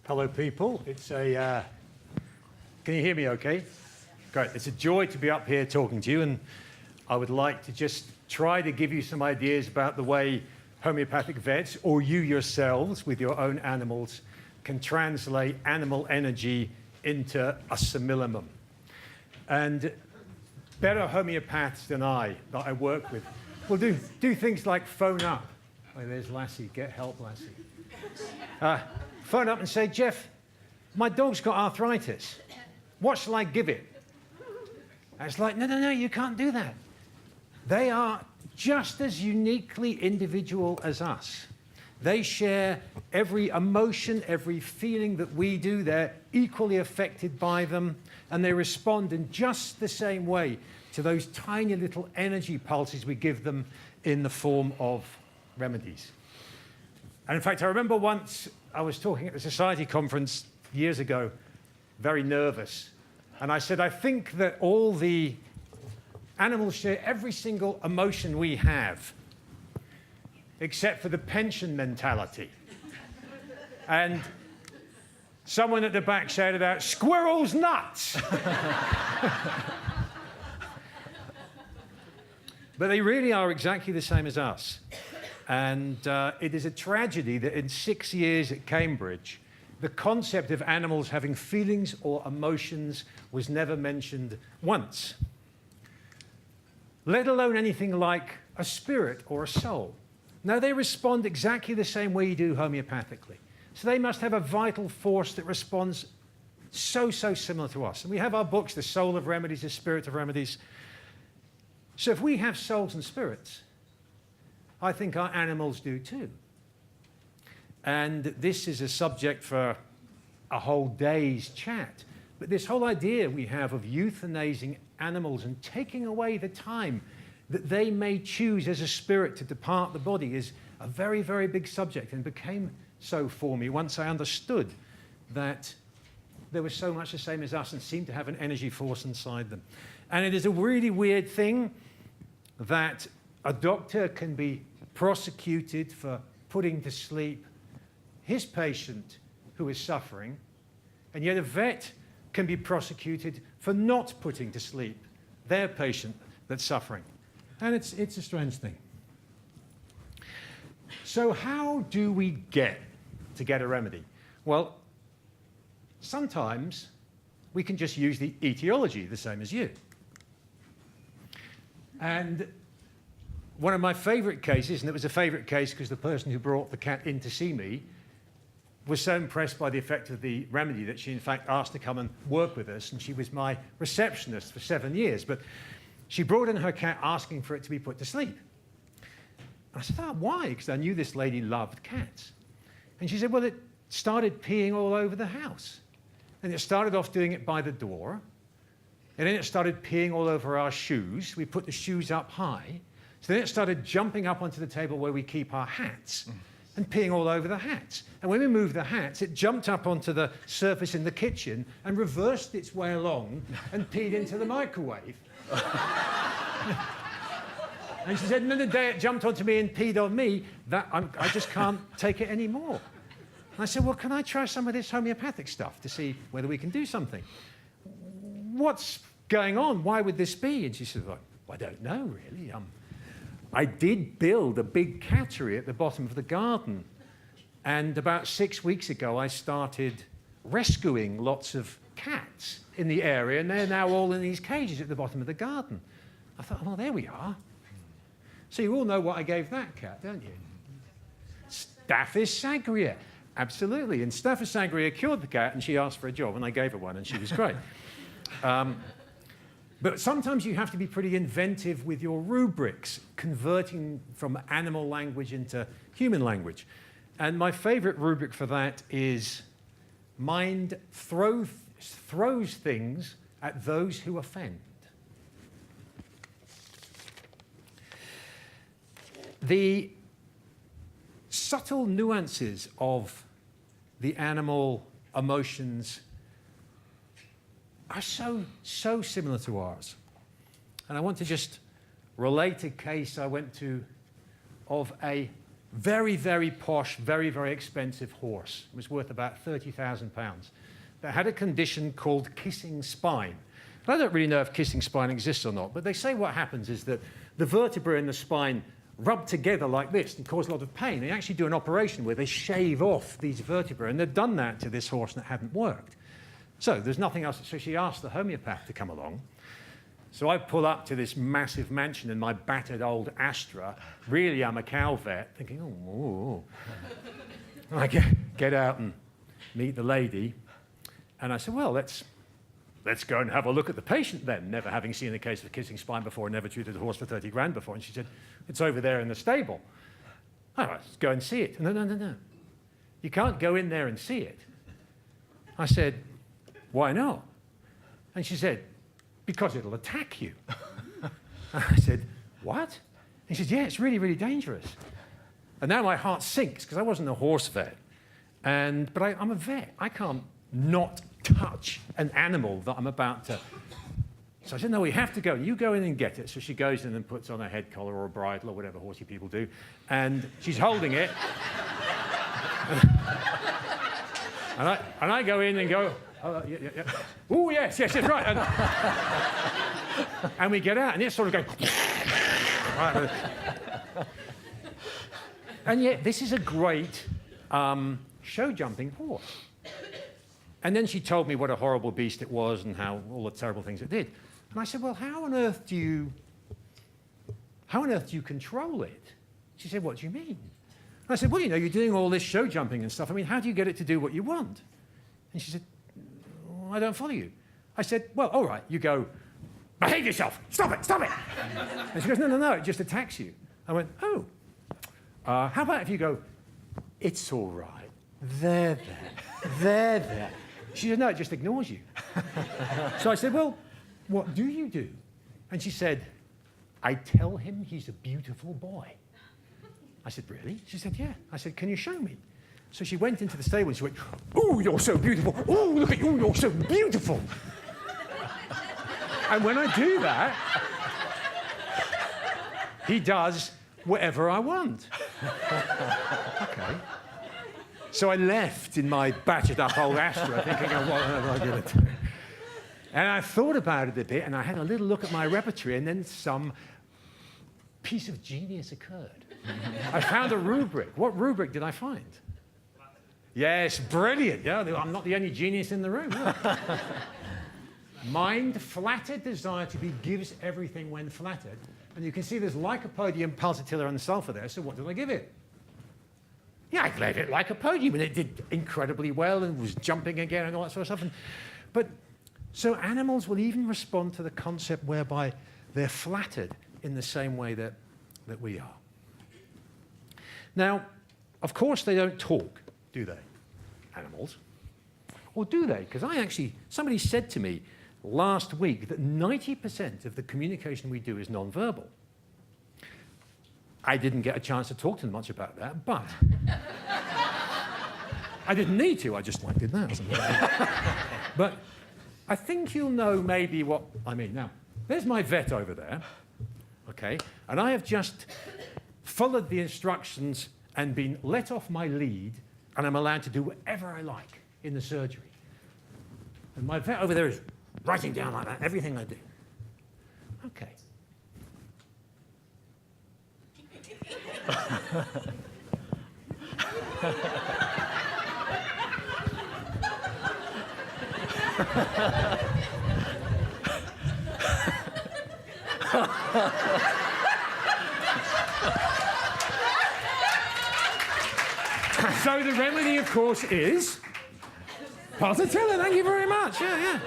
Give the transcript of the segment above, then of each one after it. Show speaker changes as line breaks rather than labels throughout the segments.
Hello, people. It's a. Can you hear me okay? Great. It's a joy to be up here talking to you, and I would like to just try to give you some ideas about the way homeopathic vets, or you yourselves with your own animals, can translate animal energy into a simillimum. And better homeopaths than I, that I work with, will do things like phone up. Oh, there's Lassie. Get help, Lassie. Phone up and say, Geoff, my dog's got arthritis. What shall I give it? And it's like, no, you can't do that. They are just as uniquely individual as us. They share every emotion, every feeling that we do. They're equally affected by them, and they respond in just the same way to those tiny little energy pulses we give them in the form of remedies. And in fact, I remember once I was talking at the society conference years ago, very nervous, and I said, I think that all the animals share every single emotion we have, except for the pension mentality. And someone at the back shouted out, squirrels nuts! But they really are exactly the same as us. And it is a tragedy that in 6 years at Cambridge, the concept of animals having feelings or emotions was never mentioned once, let alone anything like a spirit or a soul. No, they respond exactly the same way you do homeopathically. So they must have a vital force that responds so similar to us. And we have our books, The Soul of Remedies, The Spirit of Remedies. So if we have souls and spirits, I think our animals do too. And this is a subject for a whole day's chat. But this whole idea we have of euthanizing animals and taking away the time that they may choose as a spirit to depart the body is a very, very big subject, and became so for me once I understood that they were so much the same as us and seemed to have an energy force inside them. And it is a really weird thing that a doctor can be prosecuted for putting to sleep his patient who is suffering, and yet a vet can be prosecuted for not putting to sleep their patient that's suffering. And it's a strange thing. So how do we get a remedy? Well, sometimes we can just use the etiology, the same as you. And one of my favorite cases, and it was a favorite case because the person who brought the cat in to see me was so impressed by the effect of the remedy that she in fact asked to come and work with us, and she was my receptionist for 7 years. But she brought in her cat asking for it to be put to sleep. I said, why? Because I knew this lady loved cats. And she said, well, it started peeing all over the house. And it started off doing it by the door, and then it started peeing all over our shoes. We put the shoes up high. So then it started jumping up onto the table where we keep our hats and peeing all over the hats. And when we moved the hats, it jumped up onto the surface in the kitchen and reversed its way along and peed into the microwave. And she said, and then the day it jumped onto me and peed on me, I just can't take it anymore. And I said, well, can I try some of this homeopathic stuff to see whether we can do something? What's going on? Why would this be? And she said, well, I don't know, really. I did build a big cattery at the bottom of the garden. And about 6 weeks ago, I started rescuing lots of cats in the area, and they're now all in these cages at the bottom of the garden. I thought, well, there we are. So you all know what I gave that cat, don't you? Staphylococcus aureus. Absolutely. And Staphylococcus aureus cured the cat, and she asked for a job, and I gave her one, and she was great. But sometimes you have to be pretty inventive with your rubrics, converting from animal language into human language. And my favorite rubric for that is mind throws things at those who offend. The subtle nuances of the animal emotions are so similar to ours. And I want to just relate a case I went to of a very, very posh, very, very expensive horse. It was worth about £30,000. That had a condition called kissing spine. I don't really know if kissing spine exists or not, but they say what happens is that the vertebrae in the spine rub together like this and cause a lot of pain. They actually do an operation where they shave off these vertebrae, and they've done that to this horse and it hadn't worked. So there's nothing else. So she asked the homeopath to come along. So I pull up to this massive mansion in my battered old Astra. Really, I'm a cow vet, thinking, oh. I get out and meet the lady. And I said, well, let's go and have a look at the patient then, never having seen a case of kissing spine before, never treated a horse for 30 grand before. And she said, it's over there in the stable. All right, let's go and see it. No. You can't go in there and see it. I said, why not? And she said, because it'll attack you. I said, what? And she said, yeah, it's really, really dangerous. And now my heart sinks because I wasn't a horse vet. But I'm a vet. I can't not touch an animal that I'm about to. So I said, no, we have to go. You go in and get it. So she goes in and puts on a head collar or a bridle or whatever horsey people do. And she's holding it. and I go in and go, yeah. Oh, yes, right. And we get out, and it's sort of going. And yet, this is a great show jumping horse. And then she told me what a horrible beast it was and how all the terrible things it did. And I said, well, how on earth do you control it? She said, what do you mean? And I said, well, you're doing all this show jumping and stuff. I mean, how do you get it to do what you want? And she said, I don't follow you. I said, well, all right, you go, behave yourself, stop it. And she goes, no, it just attacks you. I went, oh, how about if you go, it's all right, there. She said, no, it just ignores you. So I said, well, what do you do? And she said, I tell him he's a beautiful boy. I said, really? She said, yeah. I said, can you show me? So she went into the stable and she went, oh, you're so beautiful. Oh, look at you, you're so beautiful. And when I do that, he does whatever I want. Okay. So I left in my battered up old Astra thinking, oh, what am I going to do? And I thought about it a bit, and I had a little look at my repertory, and then some piece of genius occurred. I found a rubric. What rubric did I find? Yes, brilliant. Yeah, I'm not the only genius in the room. Mind flattered, desire to be, gives everything when flattered. And you can see there's lycopodium, pulsatilla, and sulfur there. So what did I give it? Yeah, I gave it lycopodium, and it did incredibly well and was jumping again and all that sort of stuff. So animals will even respond to the concept whereby they're flattered in the same way that we are. Now, of course, they don't talk, do they, animals? Or do they? Because somebody said to me last week that 90% of the communication we do is non-verbal. I didn't get a chance to talk to them much about that, but I didn't need to. I just did that. But I think you'll know maybe what I mean. Now, there's my vet over there, okay? And I have just followed the instructions and been let off my lead, and I'm allowed to do whatever I like in the surgery. And my vet over there is writing down like that everything I do. Okay. So the remedy, of course, is pulsatilla. Thank you very much. Yeah.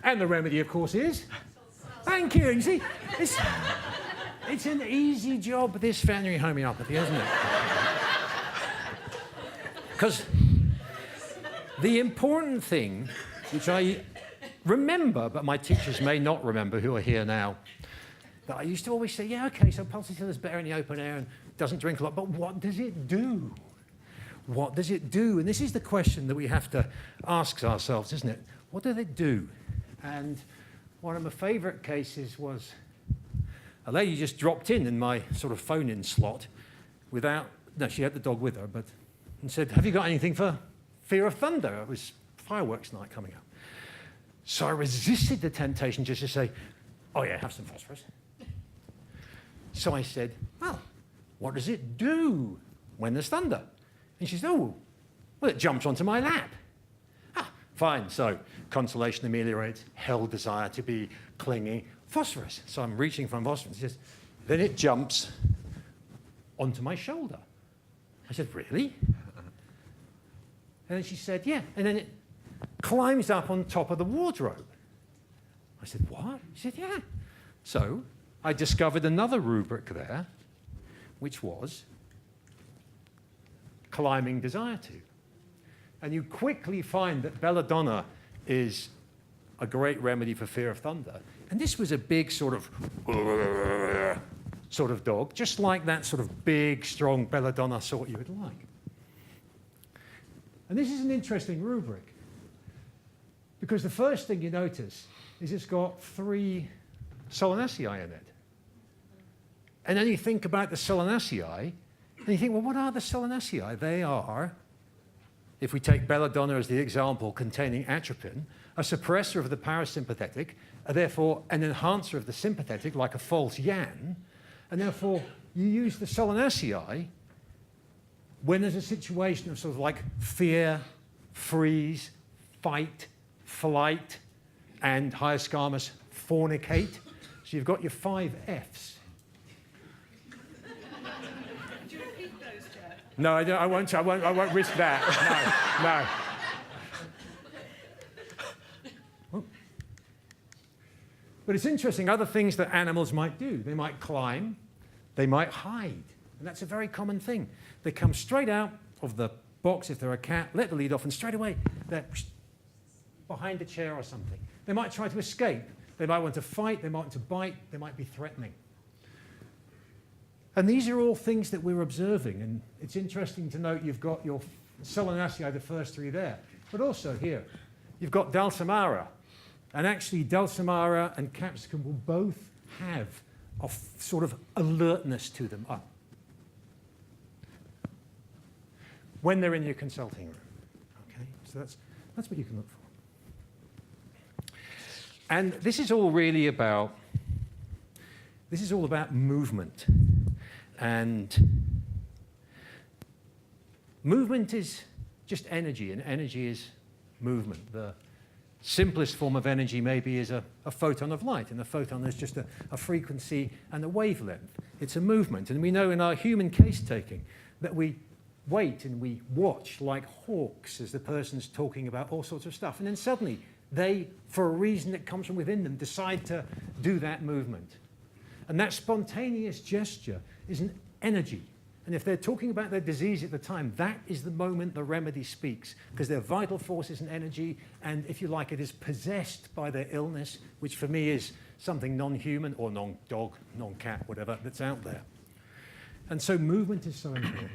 And the remedy, of course, is... Thank you. You see, it's an easy job, this veterinary homeopathy, isn't it? Because the important thing, which I remember, but my teachers may not remember who are here now, that I used to always say, yeah, okay, so pulsatilla is better in the open air and doesn't drink a lot, but what does it do? what does it do? And this is the question that we have to ask ourselves, isn't it? What do they do? And one of my favorite cases was a lady just dropped in my sort of phone-in slot without, no, she had the dog with her, and said, have you got anything for fear of thunder? It was fireworks night coming up. So I resisted the temptation just to say, oh yeah, have some phosphorus. So I said, well, what does it do when there's thunder? And she said, oh, well, it jumps onto my lap. Ah, fine. So consolation ameliorates, hell desire to be clingy, phosphorus. So I'm reaching for phosphorus. She says, then it jumps onto my shoulder. I said, really? And then she said, yeah. And then it climbs up on top of the wardrobe. I said, what? She said, yeah. So I discovered another rubric there, which was climbing desire to. And you quickly find that belladonna is a great remedy for fear of thunder. And this was a big sort of dog, just like that sort of big, strong belladonna sort you would like. And this is an interesting rubric, because the first thing you notice is it's got 3 solanaceae in it. And then you think about the solanaceae, and you think, well, what are the solanaceae? They are, if we take belladonna as the example, containing atropine, a suppressor of the parasympathetic, therefore an enhancer of the sympathetic, like a false yan, and therefore you use the solanaceae when there's a situation of sort of like fear, freeze, fight, flight, and hyoscamus, fornicate. So you've got your 5 Fs.
Do you repeat those, Geoff?
No, I won't risk that. No. But it's interesting, other things that animals might do. They might climb, they might hide. And that's a very common thing. They come straight out of the box if they're a cat, let the lead off, and straight away they're behind a chair or something. They might try to escape. They might want to fight, they might want to bite, they might be threatening. And these are all things that we're observing. And it's interesting to note you've got your solanaceae, the first 3 there. But also here, you've got dulcimara. And actually, dulcimara and capsicum will both have a sort of alertness to them when they're in your consulting room. Okay, so that's what you can look for. And this is all really about, movement. And movement is just energy, and energy is movement. The simplest form of energy maybe is a photon of light, and a photon is just a frequency and a wavelength. It's a movement, and we know in our human case-taking that we wait and we watch like hawks as the person's talking about all sorts of stuff, and then suddenly they, for a reason that comes from within them, decide to do that movement. And that spontaneous gesture is an energy. And if they're talking about their disease at the time, that is the moment the remedy speaks, because their vital force is an energy, and if you like, it is possessed by their illness, which for me is something non-human or non-dog, non-cat, whatever, that's out there. And so movement is so important.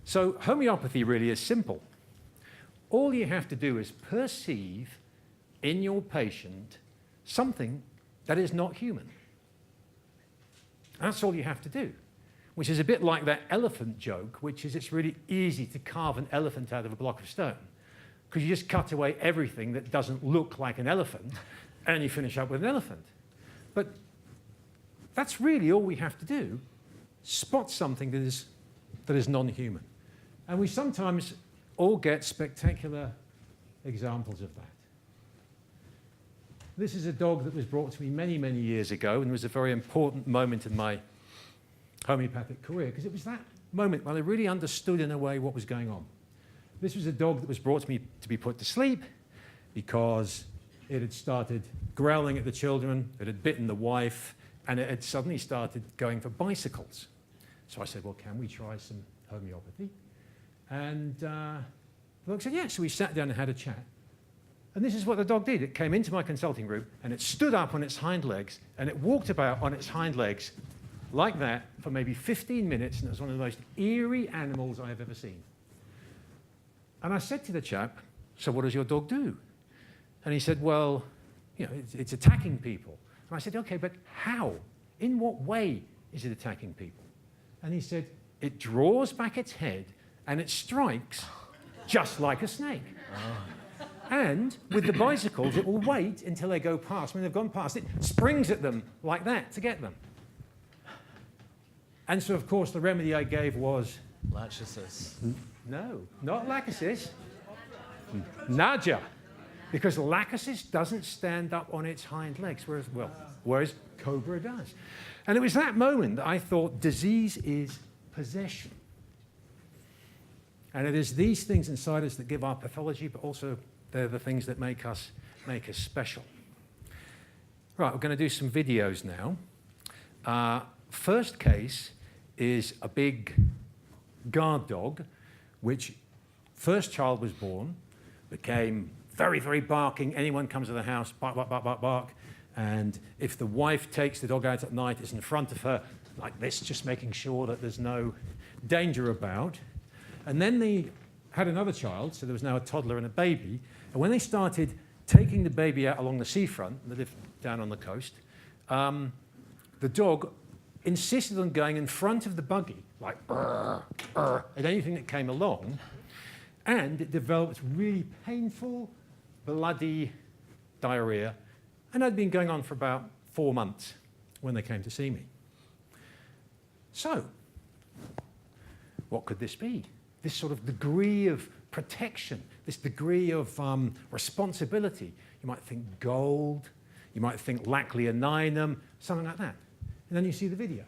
So homeopathy really is simple. All you have to do is perceive in your patient something that is not human. That's all you have to do, which is a bit like that elephant joke, which is it's really easy to carve an elephant out of a block of stone, because you just cut away everything that doesn't look like an elephant, and you finish up with an elephant. But that's really all we have to do, spot something that is non-human. And we sometimes all get spectacular examples of that. This is a dog that was brought to me many, many years ago, and was a very important moment in my homeopathic career, because it was that moment when I really understood in a way what was going on. This was a dog that was brought to me to be put to sleep because it had started growling at the children, it had bitten the wife, and it had suddenly started going for bicycles. So I said, well, can we try some homeopathy? And the dog said, yeah. So we sat down and had a chat. And this is what the dog did. It came into my consulting room, and it stood up on its hind legs, and it walked about on its hind legs like that for maybe 15 minutes, and it was one of the most eerie animals I have ever seen. And I said to the chap, so what does your dog do? And he said, well, you know, it's attacking people. And I said, okay, but how? In what way is it attacking people? And he said, it draws back its head and it strikes just like a snake. Oh. And with the bicycles, it will wait until they go past. When they've gone past, it springs at them like that to get them. And so, of course, the remedy I gave was...
Lachesis.
No, not lachesis. Naja. Because lachesis doesn't stand up on its hind legs, whereas cobra does. And it was that moment that I thought disease is possession. And it is these things inside us that give our pathology, but also they're the things that make us special. Right, we're going to do some videos now. First case is a big guard dog, which first child was born, became very, very barking. Anyone comes to the house, bark, bark, bark, bark, bark. And if the wife takes the dog out at night, it's in front of her like this, just making sure that there's no danger about. And then they had another child, so there was now a toddler and a baby. And when they started taking the baby out along the seafront, they lived down on the coast, the dog insisted on going in front of the buggy, like, at anything that came along. And it developed really painful, bloody diarrhea. And it had been going on for about 4 months when they came to see me. So, what could this be? This sort of degree of protection, this degree of responsibility. You might think gold, you might think lacleoninum, something like that. And then you see the video.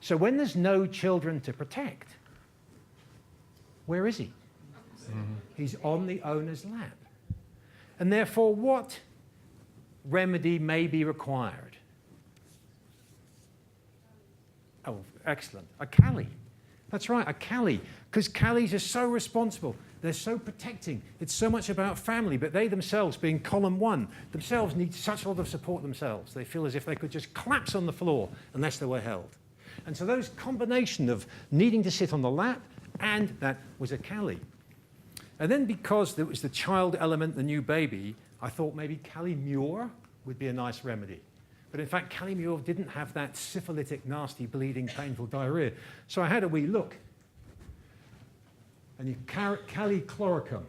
So when there's no children to protect, where is he? Mm-hmm. He's on the owner's lap. And therefore, what remedy may be required? Oh, excellent. A Callie. That's right, a Callie. Because Callies are so responsible. They're so protecting. It's so much about family, but they themselves, being column one, themselves need such a lot of support themselves. They feel as if they could just collapse on the floor unless they were held. And so those combination of needing to sit on the lap, and that was a Callie. And then because there was the child element, the new baby, I thought maybe Callie Muir would be a nice remedy. But in fact, Callie Muir didn't have that syphilitic, nasty, bleeding, painful diarrhea. So I had a wee look. And you Callie chloricum,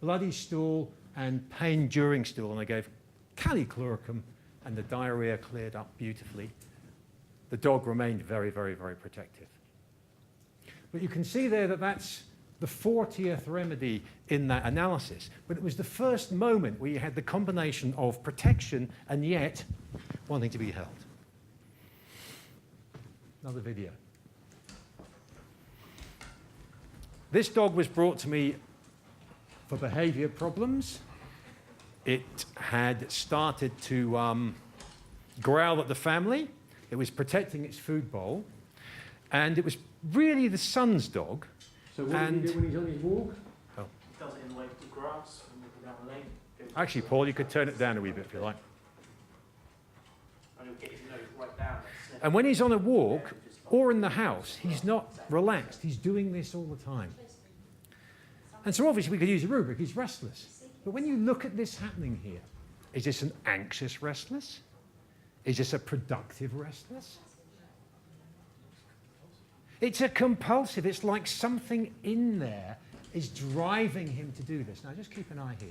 bloody stool and pain during stool. And I gave Callie chloricum, and the diarrhea cleared up beautifully. The dog remained very, very, very protective. But you can see there that that's the 40th remedy in that analysis. But it was the first moment where you had the combination of protection and yet wanting to be held. Another video. This dog was brought to me for behavior problems. It had started to growl at the family. It was protecting its food bowl. And it was really the son's dog.
So what does he do when he's on his walk?
Oh.
He does it in like the grass and walking down the lane.
Actually, Paul, you could turn it down a wee bit if you like.
And he'll get his nose right down.
And when he's on a walk or in the house, he's not relaxed. He's doing this all the time. And so obviously we could use a rubric. He's restless. But when you look at this happening here, is this an anxious restless? Is this a productive restless? It's a compulsive. It's like something in there is driving him to do this. Now just keep an eye here.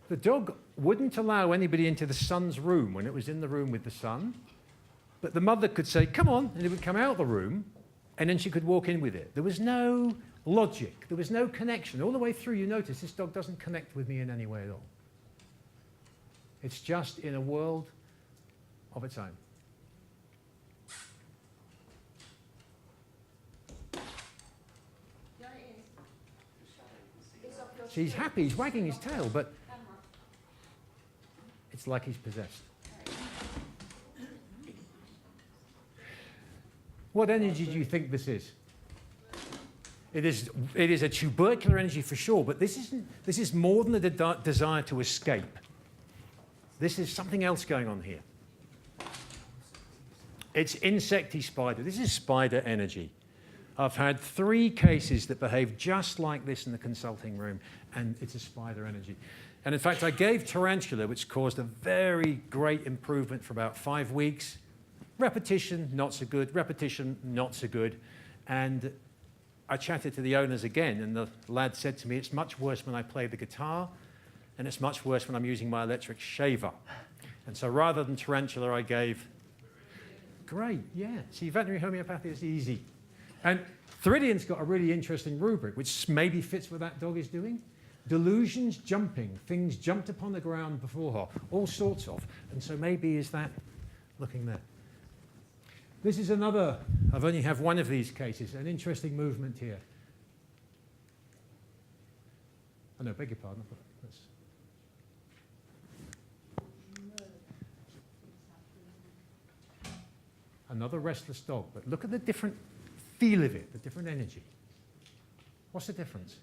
The dog wouldn't allow anybody into the son's room when it was in the room with the son. But the mother could say, come on, and it would come out of the room, and then she could walk in with it. There was no logic. There was no connection. All the way through, you notice this dog doesn't connect with me in any way at all. It's just in a world of its own. So he's happy, he's wagging his tail, but it's It's like he's possessed. What energy do you think this is? It is a tubercular energy for sure, but this is more than a desire to escape. This is something else going on here. It's insecty spider. This is spider energy. I've had 3 cases that behave just like this in the consulting room, and it's a spider energy. And in fact, I gave tarantula, which caused a very great improvement for about 5 weeks. Repetition, not so good. Repetition, not so good. And I chatted to the owners again, and the lad said to me, it's much worse when I play the guitar, and it's much worse when I'm using my electric shaver. And so rather than tarantula, I gave, great, yeah. See, veterinary homeopathy is easy. And Theridian's got a really interesting rubric, which maybe fits what that dog is doing. Delusions, jumping, things jumped upon the ground before her, all sorts of. And so maybe is that looking there. This is another, I've only have one of these cases, an interesting movement here. Oh no, beg your pardon. That's another restless dog, but look at the different feel of it, the different energy. What's the difference?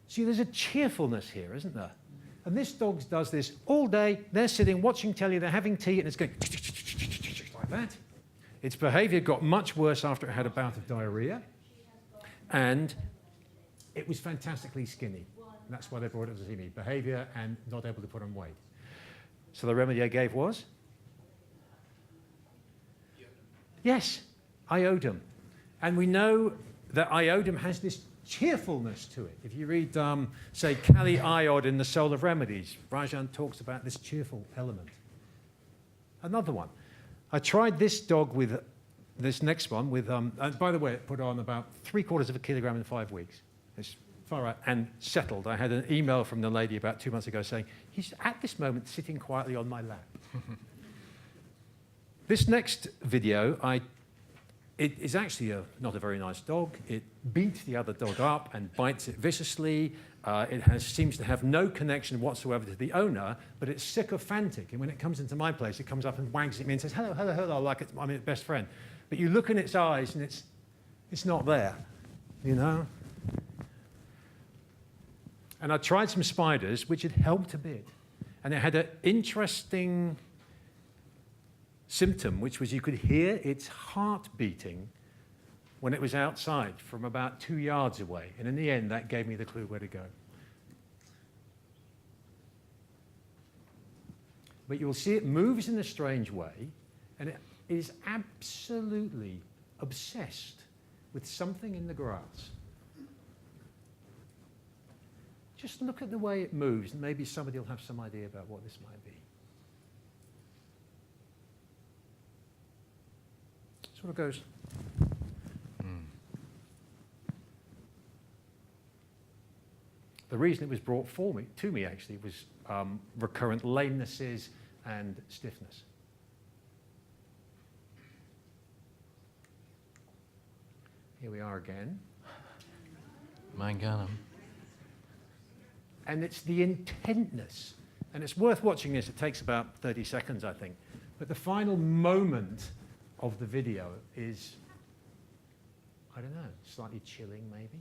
See, there's a cheerfulness here, isn't there? And this dog does this all day. They're sitting, watching telly, they're having tea, and it's going like that. Its behavior got much worse after it had a bout of diarrhea. And it was fantastically skinny. And that's why they brought it to see me. Behavior and not able to put on weight. So the remedy I gave was? Yes, iodine. And we know that iodine has this cheerfulness to it. If you read, say, Kali Iod in The Soul of Remedies, Rajan talks about this cheerful element. Another one. I tried this dog with this next one with, and by the way, it put on about 3/4 of a kilogram in 5 weeks. It's far out and settled. I had an email from the lady about 2 months ago saying, he's at this moment sitting quietly on my lap. This next video, it is actually not a very nice dog. It beats the other dog up and bites it viciously. It seems to have no connection whatsoever to the owner, but it's sycophantic. And when it comes into my place, it comes up and wags at me and says, hello, hello, hello, like I'm its best friend. But you look in its eyes and it's not there, you know? And I tried some spiders, which had helped a bit. And it had an interesting symptom, which was you could hear its heart beating when it was outside from about 2 yards away. And in the end, that gave me the clue where to go. But you'll see it moves in a strange way, and it is absolutely obsessed with something in the grass. Just look at the way it moves, and maybe somebody will have some idea about what this might be. Sort of goes. The reason it was brought to me actually was recurrent lamenesses and stiffness. Here we are again.
Mein Gott.
And it's the intentness. And it's worth watching this. It takes about 30 seconds, I think. But the final moment of the video is, I don't know, slightly chilling maybe.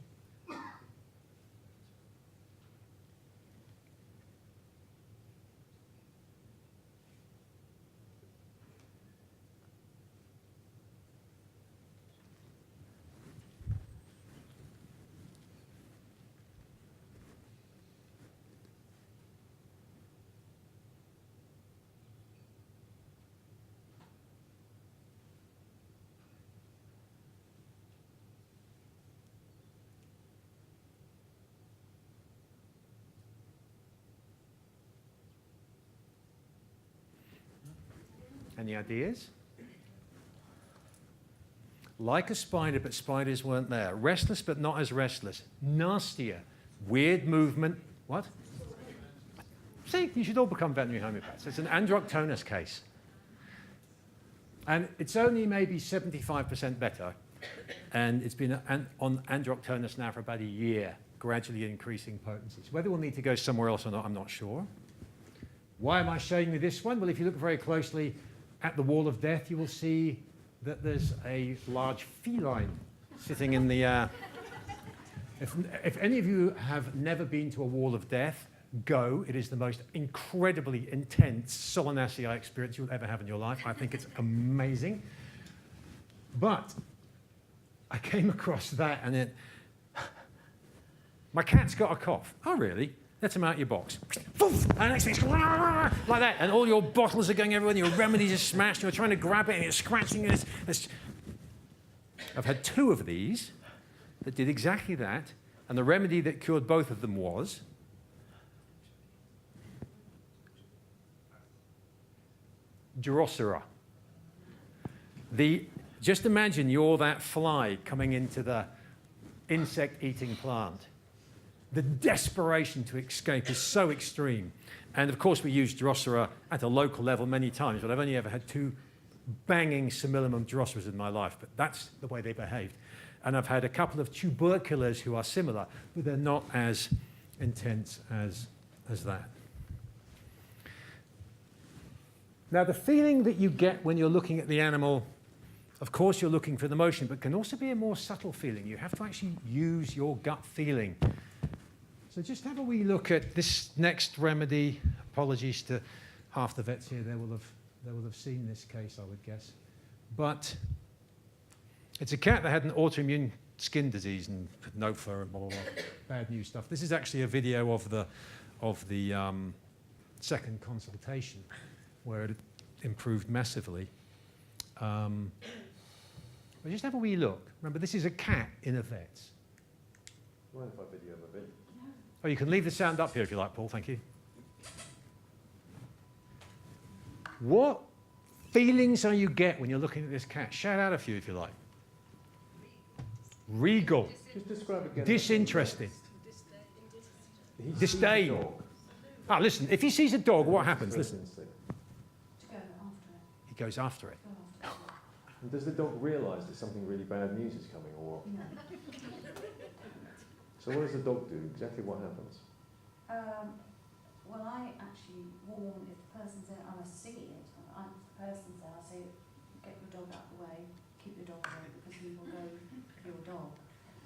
Any ideas? Like a spider, but spiders weren't there. Restless, but not as restless. Nastier. Weird movement. What? See, you should all become veterinary homeopaths. It's an androctonus case. And it's only maybe 75% better. And it's been on Androctonus now for about a year, gradually increasing potencies. Whether we'll need to go somewhere else or not, I'm not sure. Why am I showing you this one? Well, if you look very closely at the wall of death, you will see that there's a large feline sitting in the... If any of you have never been to a wall of death, go. It is the most incredibly intense Solanaceae experience you'll ever have in your life. I think it's amazing. But I came across that and then my cat's got a cough. Oh, really? Let him out your box. And next thing, like that. And all your bottles are going everywhere and your remedies are smashed. And you're trying to grab it and it's scratching. And I've had 2 of these that did exactly that. And the remedy that cured both of them was Drosera. Just imagine you're that fly coming into the insect-eating plant. The desperation to escape is so extreme. And of course, we use Drosera at a local level many times, but I've only ever had 2 banging Simillimum Droseras in my life, but that's the way they behaved. And I've had a couple of tuberculars who are similar, but they're not as intense as that. Now, the feeling that you get when you're looking at the animal, of course, you're looking for the motion, but can also be a more subtle feeling. You have to actually use your gut feeling. So just have a wee look at this next remedy. Apologies to half the vets here. They will have seen this case, I would guess. But it's a cat that had an autoimmune skin disease and no fur and blah, blah, blah. Bad news stuff. This is actually a video of the second consultation where it improved massively. But just have a wee look. Remember, this is a cat in a vet's.
Mind if I video a bit?
Oh, you can leave the sound up here if you like, Paul. Thank you. What feelings are you get when you're looking at this cat? Shout out a few if you like. Regal.
Just describe again.
Disinterested.
He sees
Disdain.
the dog.
Ah, listen, if he sees a dog, what happens? Listen.
Instinct.
To go after it.
He goes after it.
Go after it.
And does the dog realise that something really bad news is coming, or what?
No.
So what does the dog do? Exactly what happens?
Well, I actually warn if the person's there, I must see it. If the person's there, I say, get your dog out of the way, keep your dog away because he will go for your dog.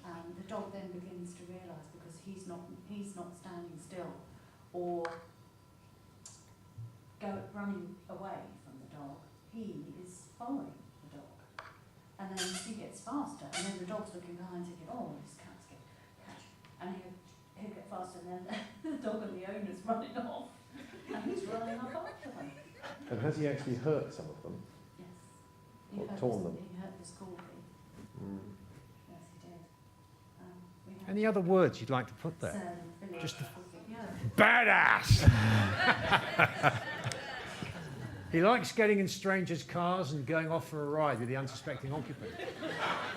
The dog then begins to realise because he's not standing still or running away from the dog, he is following the dog. And then he gets faster, and then the dog's looking behind thinking, oh, this cat's getting catch. And he'll get faster, and then the dog and the owner's running off, and he's running up after them.
And has he actually hurt some of them?
Yes.
Or torn them?
He hurt the scorpion.
Mm.
Yes, he did. We had
Any other words you'd like to put there?
Philip,
Just
yeah.
Badass! He likes getting in strangers' cars and going off for a ride with the unsuspecting occupant.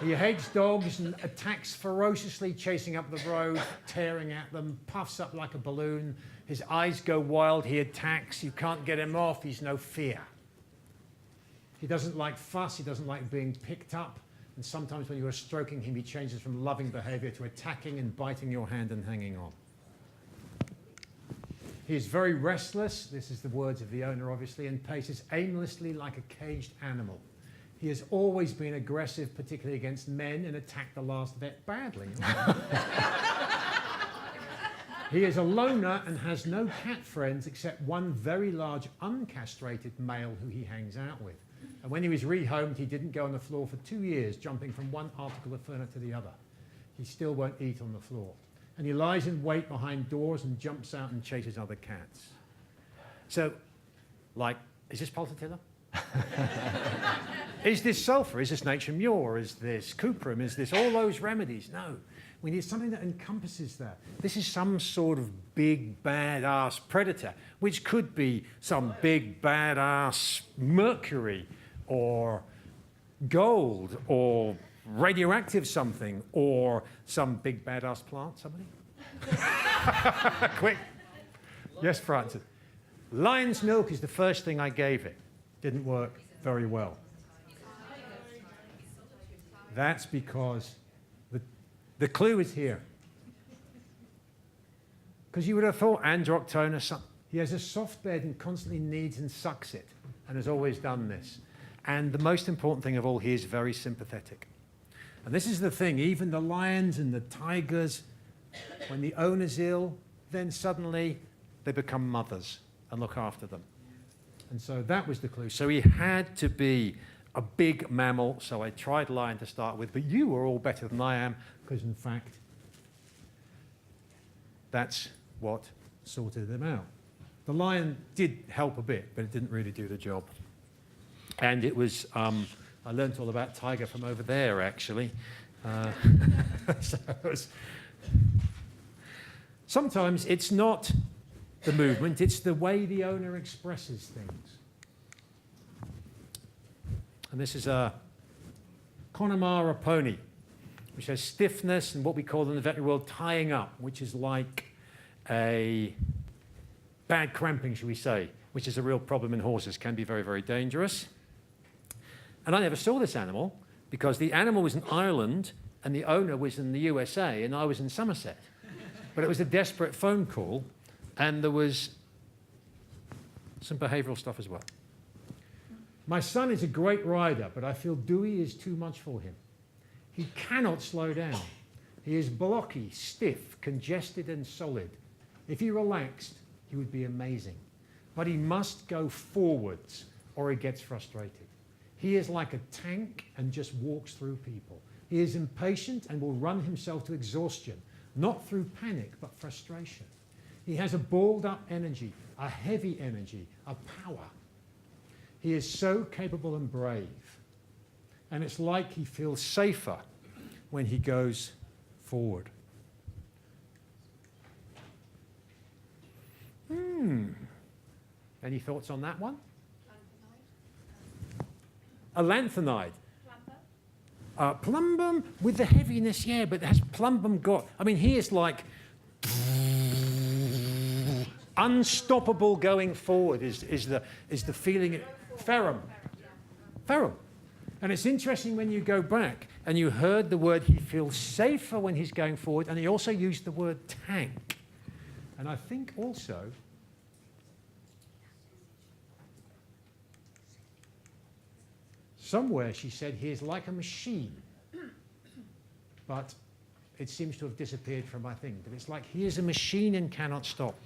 He hates dogs and attacks ferociously, chasing up the road, tearing at them, puffs up like a balloon. His eyes go wild, he attacks, you can't get him off, he's no fear. He doesn't like fuss, he doesn't like being picked up, and sometimes when you are stroking him, he changes from loving behavior to attacking and biting your hand and hanging on. He is very restless, this is the words of the owner obviously, and paces aimlessly like a caged animal. He has always been aggressive, particularly against men, and attacked the last vet badly. He is a loner and has no cat friends except one very large uncastrated male who he hangs out with. And when he was rehomed, he didn't go on the floor for 2 years, jumping from one article of furniture to the other. He still won't eat on the floor. And he lies in wait behind doors and jumps out and chases other cats. So, like, is this Pulsatilla? Is this sulfur? Is this nature mure? Is this cuprum? Is this all those remedies? No. We need something that encompasses that. This is some sort of big, badass predator, which could be some big, badass mercury or gold or radioactive something or some big, badass plant. Somebody? Quick. Yes, Francis. Lion's milk is the first thing I gave it. Didn't work very well. That's because the clue is here. Because you would have thought Androctonus, he has a soft bed and constantly kneads and sucks it, and has always done this. And the most important thing of all, he is very sympathetic. And this is the thing, even the lions and the tigers, when the owner's ill, then suddenly they become mothers and look after them. And so that was the clue. So he had to be a big mammal, so I tried lion to start with, but you are all better than I am, because in fact, that's what sorted them out. The lion did help a bit, but it didn't really do the job. And it was, I learned all about tiger from over there, actually. So it was, sometimes it's not the movement, it's the way the owner expresses things. And this is a Connemara pony, which has stiffness and what we call in the veterinary world tying up, which is like a bad cramping, shall we say, which is a real problem in horses, can be very, very dangerous. And I never saw this animal because the animal was in Ireland and the owner was in the USA and I was in Somerset. But it was a desperate phone call and there was some behavioural stuff as well. My son is a great rider, but I feel Dewey is too much for him. He cannot slow down. He is blocky, stiff, congested and solid. If he relaxed, he would be amazing. But he must go forwards or he gets frustrated. He is like a tank and just walks through people. He is impatient and will run himself to exhaustion, not through panic, but frustration. He has a balled up energy, a heavy energy, a power. He is so capable and brave. And it's like he feels safer when he goes forward. Any thoughts on that one? A lanthanide. Plumbum with the heaviness, yeah, but has Plumbum got, I mean, he is like unstoppable going forward is the feeling. Ferrum. Ferrum. And it's interesting when you go back and you heard the word he feels safer when he's going forward, and he also used the word tank. And I think also somewhere she said he is like a machine, but it seems to have disappeared from my thing. But it's like he is a machine and cannot stop.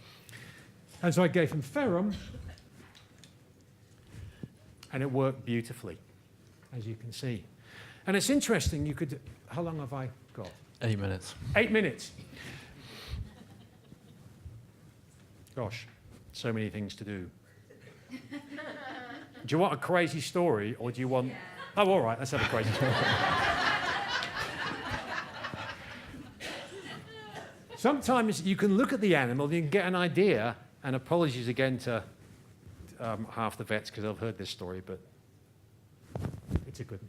And so I gave him Ferrum, and it worked beautifully, as you can see. And it's interesting, you could, how long have I got?
8 minutes.
8 minutes. Gosh, so many things to do. Do you want a crazy story, or do you want... Yeah. Oh, all right, let's have a crazy story. Sometimes you can look at the animal, you can get an idea, and apologies again to half the vets, because I've heard this story, but it's a good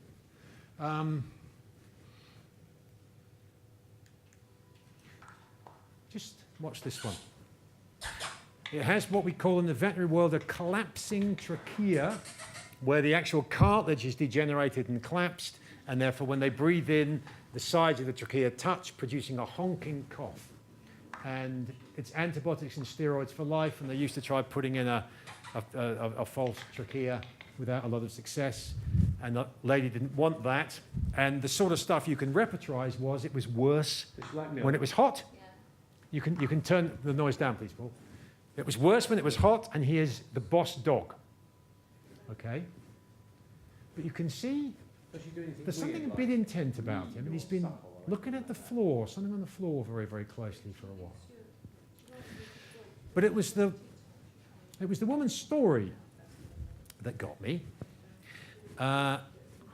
one. Just watch this one. It has what we call in the veterinary world a collapsing trachea, where the actual cartilage is degenerated and collapsed, and therefore when they breathe in, the sides of the trachea touch, producing a honking cough. And it's antibiotics and steroids for life, and they used to try putting in a false trachea without a lot of success, and the lady didn't want that. And the sort of stuff you can repertorize was it was worse when it was hot. Yeah. You can turn the noise down, please, Paul. It was worse when it was hot, and he is the boss dog. Okay? But you can see there's something a bit intent about him, and he's been looking at the floor, something on the floor very, very closely for a while. But it was the woman's story that got me.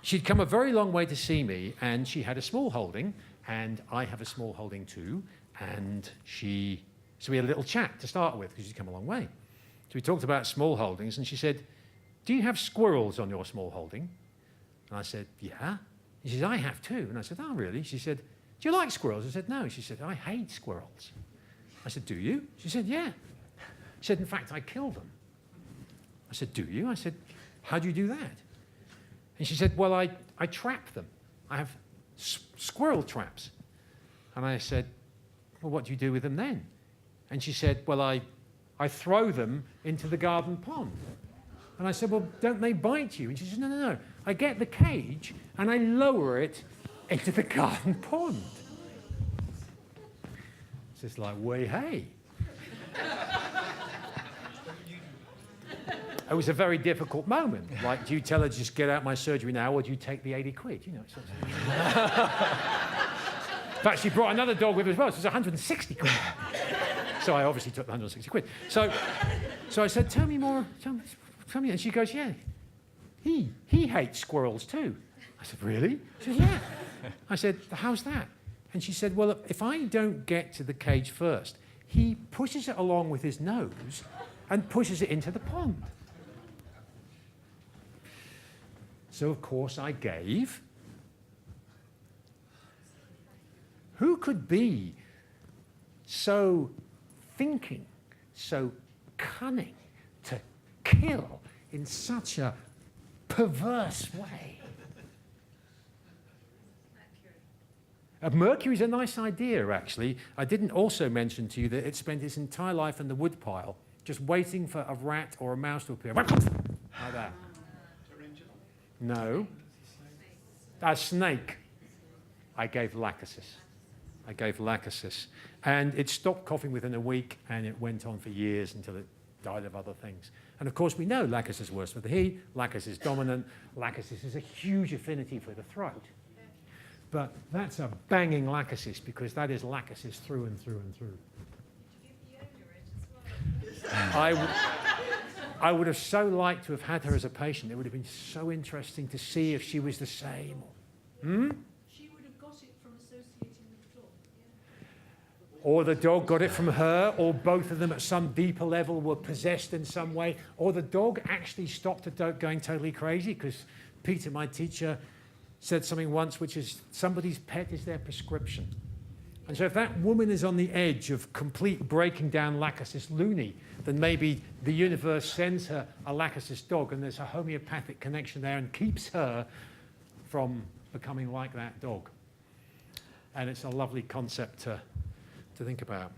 She'd come a very long way to see me, and she had a small holding, and I have a small holding too, and so we had a little chat to start with, because she'd come a long way. So we talked about small holdings, and she said, "Do you have squirrels on your small holding?" And I said, "Yeah." And she said, "I have too." And I said, "Oh, really?" She said, "Do you like squirrels?" I said, "No." She said, "I hate squirrels." I said, "Do you?" She said, "Yeah." She said, "In fact, I kill them." I said, "Do you?" I said, "How do you do that?" And she said, "Well, I trap them. I have squirrel traps. And I said, well, what do you do with them then? And she said, well, I throw them into the garden pond. And I said, well, don't they bite you? And she said, no, no, no. I get the cage and I lower it into the garden pond. It's just like, way, hey. It was a very difficult moment. Like, do you tell her to just get out my surgery now, or do you take the 80 quid? You know, it's in fact, she brought another dog with her as well, so it was 160 quid. So I obviously took the 160 quid. So I said, tell me more, tell me. And she goes, yeah, he hates squirrels too. I said, really? She said, yeah. I said, how's that? And she said, well, if I don't get to the cage first, he pushes it along with his nose and pushes it into the pond. So, of course, I gave. Who could be so thinking, so cunning to kill in such a perverse way? Mercury's a nice idea, actually. I didn't also mention to you that it spent its entire life in the woodpile, just waiting for a rat or a mouse to appear. Like that. No. A snake. I gave lachesis. And it stopped coughing within a week, and it went on for years until it died of other things. And of course, we know lachesis is worse for the he, lachesis is dominant, lachesis is a huge affinity for the throat. But that's a banging lachesis, because that is lachesis through and through and through. I would have so liked to have had her as a patient. It would have been so interesting to see if she was the same.
She would have got it from associating with the dog. Yeah.
Or the dog got it from her, or both of them at some deeper level were possessed in some way, or the dog actually stopped the dog going totally crazy, because Peter, my teacher, said something once, which is somebody's pet is their prescription. And so if that woman is on the edge of complete breaking down lachesis loony, then maybe the universe sends her a lachesis dog, and there's a homeopathic connection there and keeps her from becoming like that dog. And it's a lovely concept to think about.